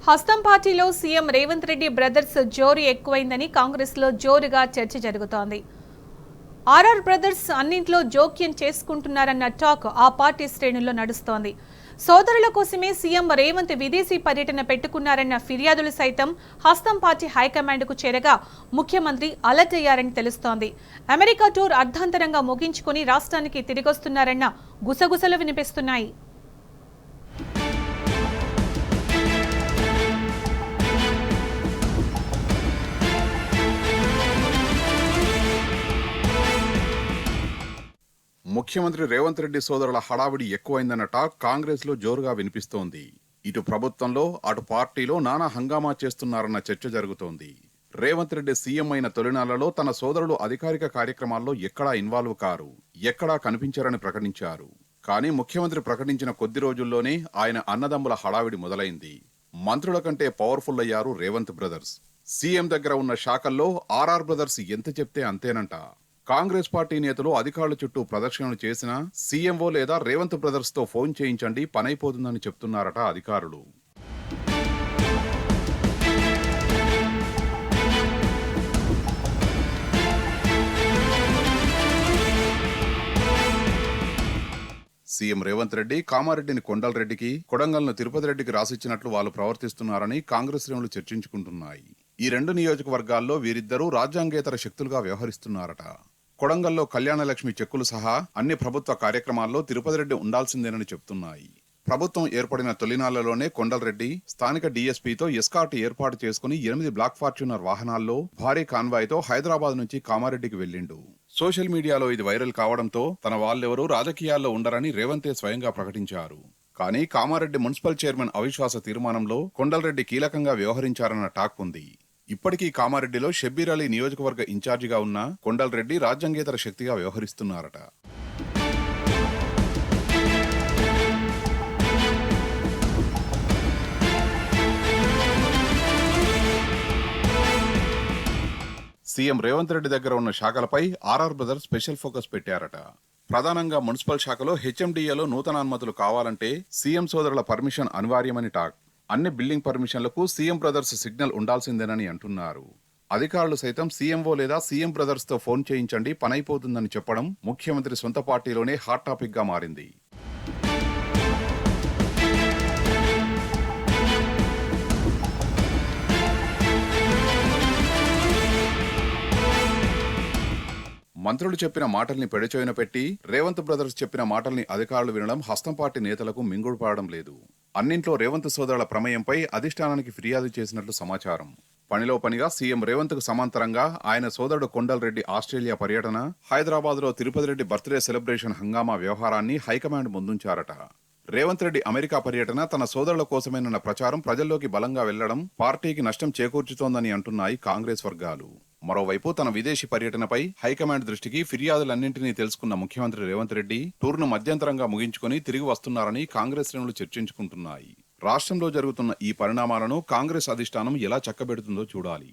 హస్తం పార్టీలో CM Revanth Reddy brothers జోరు ఎక్కువైందని కాంగ్రెస్ లో జోరుగా చర్చ జరుగుతోంది. ఆర్ఆర్ బ్రదర్స్ అన్నింట్లో జోక్యం చేసుకుంటున్నారన్న టాక్ ఆ పార్టీ శ్రేణుల్లో నడుస్తోంది. సోదరుల కోసమే సీఎం రేవంత్ విదేశీ పర్యటన పెట్టుకున్నారన్న ఫిర్యాదులు సైతం హస్తం పార్టీ హైకమాండ్కు చేరగా ముఖ్యమంత్రి అలర్ట్ అయ్యారని తెలుస్తోంది. అమెరికా టూర్ అర్ధాంతరంగా ముగించుకుని రాష్ట్రానికి తిరిగొస్తున్నారన్న గుసగుసలు వినిపిస్తున్నాయి. ముఖ్యమంత్రి రేవంత్ రెడ్డి సోదరుల హడావిడి ఎక్కువైందన్న టాక్ కాంగ్రెస్ లో జోరుగా వినిపిస్తోంది. ఇటు ప్రభుత్వంలో అటు పార్టీలో నానా హంగామా చేస్తున్నారన్న చర్చ జరుగుతోంది. రేవంత్ రెడ్డి సీఎం అయిన తొలినాళ్లలో తన సోదరుడు అధికారిక కార్యక్రమాల్లో ఎక్కడా ఇన్వాల్వ్ కారు, ఎక్కడా కనిపించారని ప్రకటించారు. కానీ ముఖ్యమంత్రి ప్రకటించిన కొద్ది రోజుల్లోనే ఆయన అన్నదమ్ముల హడావిడి మొదలైంది. మంత్రుల కంటే పవర్ఫుల్ అయ్యారు రేవంత్ బ్రదర్స్. సీఎం దగ్గర ఉన్న శాఖల్లో ఆర్ఆర్ బ్రదర్స్ ఎంత చెప్తే అంతేనంట. కాంగ్రెస్ పార్టీ నేతలు అధికారుల చుట్టూ ప్రదర్శనలు చేసినా సీఎంఓ లేదా రేవంత్ బ్రదర్స్ తో ఫోన్ చేయించండి పనైపోతుందని చెప్తున్నారట అధికారులు. సీఎం రేవంత్ రెడ్డి కామారెడ్డిని కొండలరెడ్డికి, కొడంగల్ను తిరుపతి రెడ్డికి రాసిచ్చినట్లు వాళ్ళు ప్రవర్తిస్తున్నారని కాంగ్రెస్ శ్రేణులు చర్చించుకుంటున్నాయి. ఈ రెండు నియోజకవర్గాల్లో వీరిద్దరూ రాజ్యాంగేతర శక్తులుగా వ్యవహరిస్తున్నారట. కొడంగల్లో కళ్యాణలక్ష్మి చెక్కులు సహా అన్ని ప్రభుత్వ కార్యక్రమాల్లో తిరుపతి రెడ్డి ఉండాల్సిందేనని చెప్తున్నాయి. ప్రభుత్వం ఏర్పడిన తొలినాళ్లలోనే కొండలరెడ్డి స్థానిక డీఎస్పీతో ఎస్కార్ట్ ఏర్పాటు చేసుకుని 8 బ్లాక్ ఫార్చ్యూనర్ వాహనాల్లో భారీ కాన్వాయ్తో హైదరాబాద్ నుంచి కామారెడ్డికి వెళ్లిండు. సోషల్ మీడియాలో ఇది వైరల్ కావడంతో తన వాళ్ళెవరూ రాజకీయాల్లో ఉండరని రేవంతే స్వయంగా ప్రకటించారు. కానీ కామారెడ్డి మున్సిపల్ చైర్మన్ అవిశ్వాస తీర్మానంలో కొండలరెడ్డి కీలకంగా వ్యవహరించారన్న టాక్ ఉంది. ఇప్పటికీ కామారెడ్డిలో షబ్బీర్ అలీ నియోజకవర్గ ఇన్ఛార్జిగా ఉన్న కొండలరెడ్డి రాజ్యాంగేతర శక్తిగా వ్యవహరిస్తున్నారట. సీఎం రేవంత్ రెడ్డి దగ్గర ఉన్న శాఖలపై ఆర్ఆర్ బ్రదర్స్ స్పెషల్ ఫోకస్ పెట్టారట. ప్రధానంగా మున్సిపల్ శాఖలో హెచ్ఎండిఏలో నూతన అనుమతులు కావాలంటే సీఎం సోదరుల పర్మిషన్ అనివార్యమని టాక్. అన్ని బిల్డింగ్ పర్మిషన్లకు సీఎం బ్రదర్స్ సిగ్నల్ ఉండాల్సిందేనని అంటున్నారు. అధికారులు సైతం సీఎంఓ లేదా సీఎం బ్రదర్స్ తో ఫోన్ చేయించండి పనైపోతుందని చెప్పడం ముఖ్యమంత్రి సొంత పార్టీలోనే హాట్ టాపిక్ గా మారింది. మంత్రులు చెప్పిన మాటల్ని పెడచోయిన పెట్టి రేవంత్ బ్రదర్స్ చెప్పిన మాటల్ని అధికారులు వినడం హస్తం పార్టీ నేతలకు మింగుడు పడడం లేదు. అన్నింట్లో రేవంత్ సోదరుల ప్రమేయంపై అధిష్టానానికి ఫిర్యాదు చేసినట్లు సమాచారం. పనిలో పనిగా సీఎం రేవంత్ కు సమాంతరంగా ఆయన సోదరుడు కొండలరెడ్డి ఆస్ట్రేలియా పర్యటన, హైదరాబాద్ లో తిరుపతి రెడ్డి బర్త్డే సెలబ్రేషన్ హంగామా వ్యవహారాన్ని హైకమాండ్ ముందుంచారట. రేవంత్ రెడ్డి అమెరికా పర్యటన తన సోదరుల కోసమేనన్న ప్రచారం ప్రజల్లోకి బలంగా వెళ్లడం పార్టీకి నష్టం చేకూర్చుతోందని అంటున్నాయి కాంగ్రెస్ వర్గాలు. మరోవైపు తన విదేశీ పర్యటనపై హైకమాండ్ దృష్టికి ఫిర్యాదులన్నింటినీ తెలుసుకున్న ముఖ్యమంత్రి రేవంత్ రెడ్డి టూర్ను మధ్యంతరంగా ముగించుకుని తిరిగి వస్తున్నారని కాంగ్రెస్ శ్రేణులు చర్చించుకుంటున్నాయి. రాష్ట్రంలో జరుగుతున్న ఈ పరిణామాలను కాంగ్రెస్ అధిష్టానం ఎలా చక్కబెడుతుందో చూడాలి.